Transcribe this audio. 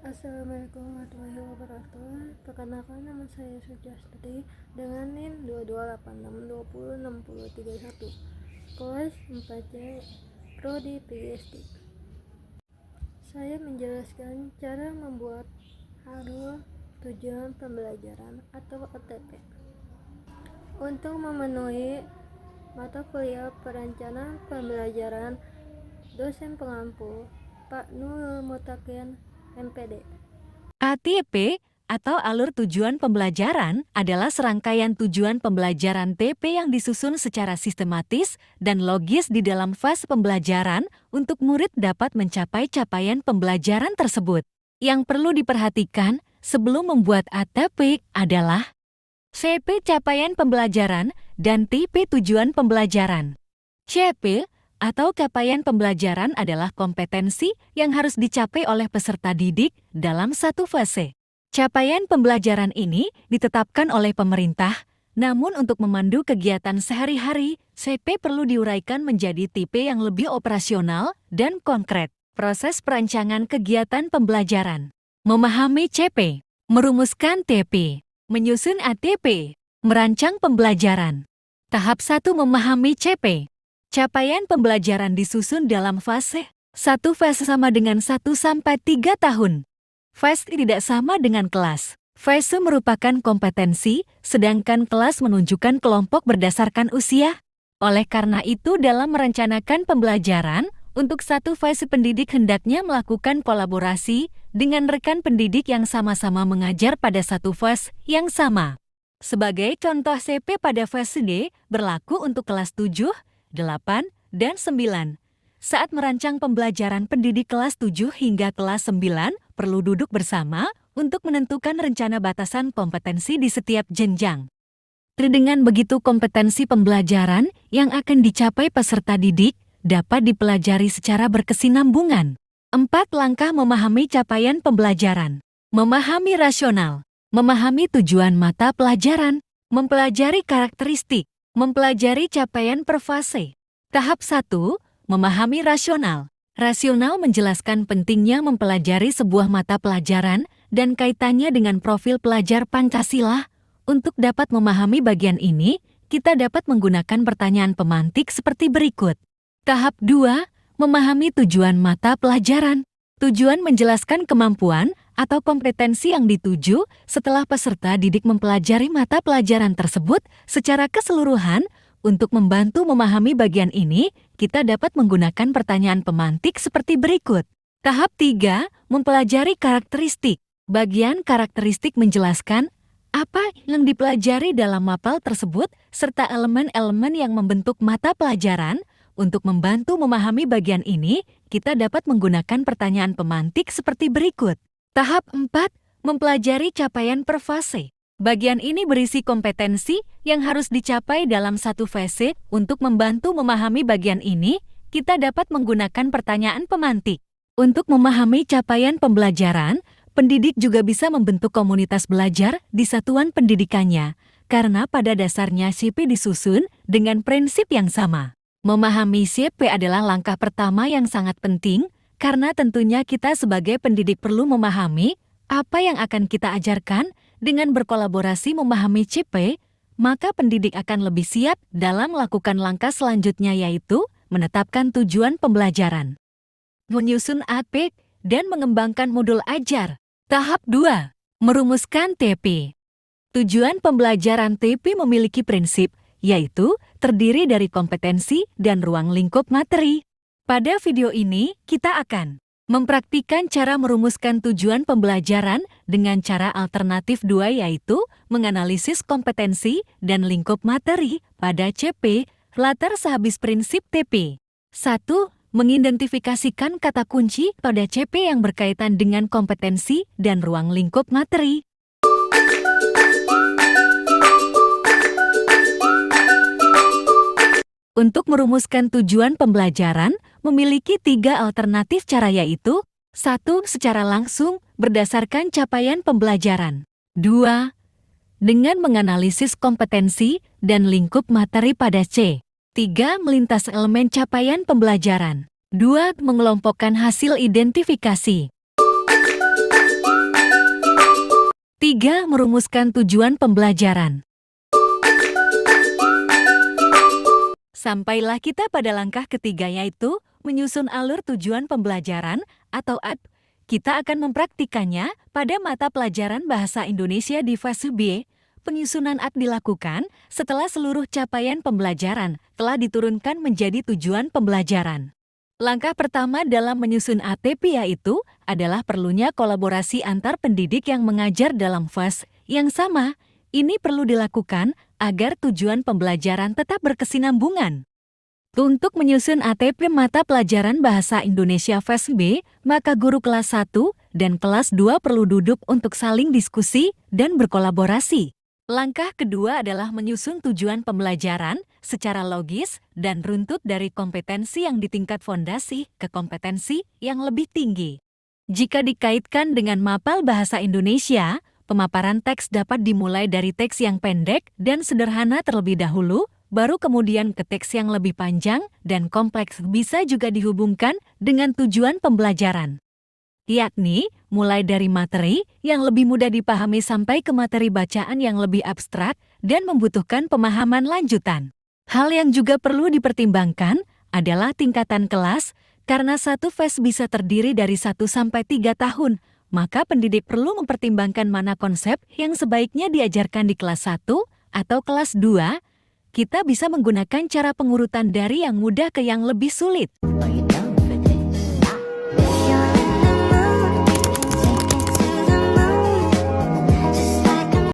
Assalamualaikum warahmatullahi wabarakatuh. Perkenalkan, nama saya Sujastri dengan NIM 2286206031, kelas 4C, Prodi PhD. Saya menjelaskan cara membuat alur tujuan pembelajaran atau OTP untuk memenuhi mata kuliah perencanaan pembelajaran. Dosen pengampu Pak Nurul Mutakin, MPD. ATP atau alur tujuan pembelajaran adalah serangkaian tujuan pembelajaran TP yang disusun secara sistematis dan logis di dalam fase pembelajaran untuk murid dapat mencapai capaian pembelajaran tersebut. Yang perlu diperhatikan sebelum membuat ATP adalah CP capaian pembelajaran dan TP tujuan pembelajaran. CP atau capaian pembelajaran adalah kompetensi yang harus dicapai oleh peserta didik dalam satu fase. Capaian pembelajaran ini ditetapkan oleh pemerintah, namun untuk memandu kegiatan sehari-hari, CP perlu diuraikan menjadi tipe yang lebih operasional dan konkret. Proses perancangan kegiatan pembelajaran. Memahami CP, merumuskan TP, menyusun ATP, merancang pembelajaran. Tahap 1 memahami CP. Capaian pembelajaran disusun dalam fase. 1 fase sama dengan 1-3 tahun. Fase tidak sama dengan kelas. Fase merupakan kompetensi, sedangkan kelas menunjukkan kelompok berdasarkan usia. Oleh karena itu, dalam merencanakan pembelajaran, untuk satu fase pendidik hendaknya melakukan kolaborasi dengan rekan pendidik yang sama-sama mengajar pada satu fase yang sama. Sebagai contoh, CP pada fase D berlaku untuk kelas 7, 8, dan 9. Saat merancang pembelajaran pendidik kelas 7 hingga kelas 9, perlu duduk bersama untuk menentukan rencana batasan kompetensi di setiap jenjang. Dengan begitu, kompetensi pembelajaran yang akan dicapai peserta didik dapat dipelajari secara berkesinambungan. 4 langkah memahami capaian pembelajaran. Memahami rasional, memahami tujuan mata pelajaran, mempelajari karakteristik, mempelajari capaian per fase. Tahap 1, memahami rasional. Rasional menjelaskan pentingnya mempelajari sebuah mata pelajaran dan kaitannya dengan profil pelajar Pancasila. Untuk dapat memahami bagian ini, kita dapat menggunakan pertanyaan pemantik seperti berikut. Tahap 2, memahami tujuan mata pelajaran. Tujuan menjelaskan kemampuan atau kompetensi yang dituju setelah peserta didik mempelajari mata pelajaran tersebut secara keseluruhan. Untuk membantu memahami bagian ini, kita dapat menggunakan pertanyaan pemantik seperti berikut. Tahap 3, mempelajari karakteristik. Bagian karakteristik menjelaskan apa yang dipelajari dalam mapel tersebut serta elemen-elemen yang membentuk mata pelajaran. Untuk membantu memahami bagian ini, kita dapat menggunakan pertanyaan pemantik seperti berikut. Tahap 4, mempelajari capaian per fase. Bagian ini berisi kompetensi yang harus dicapai dalam satu fase. Untuk membantu memahami bagian ini, kita dapat menggunakan pertanyaan pemantik. Untuk memahami capaian pembelajaran, pendidik juga bisa membentuk komunitas belajar di satuan pendidikannya, karena pada dasarnya CP disusun dengan prinsip yang sama. Memahami CP adalah langkah pertama yang sangat penting, karena tentunya kita sebagai pendidik perlu memahami apa yang akan kita ajarkan. Dengan berkolaborasi memahami CP, maka pendidik akan lebih siap dalam melakukan langkah selanjutnya, yaitu menetapkan tujuan pembelajaran, menyusun ATP, dan mengembangkan modul ajar. Tahap 2, merumuskan TP. Tujuan pembelajaran TP memiliki prinsip, yaitu terdiri dari kompetensi dan ruang lingkup materi. Pada video ini, kita akan mempraktikkan cara merumuskan tujuan pembelajaran dengan cara alternatif 2, yaitu menganalisis kompetensi dan lingkup materi pada CP, latar sehabis prinsip TP. 1. Mengidentifikasikan kata kunci pada CP yang berkaitan dengan kompetensi dan ruang lingkup materi. Untuk merumuskan tujuan pembelajaran, memiliki 3 alternatif cara, yaitu 1. Secara langsung, berdasarkan capaian pembelajaran. 2. Dengan menganalisis kompetensi dan lingkup materi pada C. 3. Melintas elemen capaian pembelajaran. 2. Mengelompokkan hasil identifikasi. 3. Merumuskan tujuan pembelajaran. Sampailah kita pada langkah ketiga, yaitu menyusun alur tujuan pembelajaran atau AP. Kita akan mempraktikannya pada mata pelajaran Bahasa Indonesia di fase B. Penyusunan AP dilakukan setelah seluruh capaian pembelajaran telah diturunkan menjadi tujuan pembelajaran. Langkah pertama dalam menyusun ATP yaitu adalah perlunya kolaborasi antar pendidik yang mengajar dalam fase yang sama. Ini perlu dilakukan agar tujuan pembelajaran tetap berkesinambungan. Untuk menyusun ATP mata pelajaran Bahasa Indonesia fase B, maka guru kelas 1 dan kelas 2 perlu duduk untuk saling diskusi dan berkolaborasi. Langkah kedua adalah menyusun tujuan pembelajaran secara logis dan runtut dari kompetensi yang di tingkat fondasi ke kompetensi yang lebih tinggi. Jika dikaitkan dengan mapel Bahasa Indonesia, pemaparan teks dapat dimulai dari teks yang pendek dan sederhana terlebih dahulu, baru kemudian ke teks yang lebih panjang dan kompleks. Bisa juga dihubungkan dengan tujuan pembelajaran, yakni mulai dari materi yang lebih mudah dipahami sampai ke materi bacaan yang lebih abstrak dan membutuhkan pemahaman lanjutan. Hal yang juga perlu dipertimbangkan adalah tingkatan kelas, karena satu fase bisa terdiri dari 1 sampai 3 tahun, maka pendidik perlu mempertimbangkan mana konsep yang sebaiknya diajarkan di kelas 1 atau kelas 2. Kita bisa menggunakan cara pengurutan dari yang mudah ke yang lebih sulit.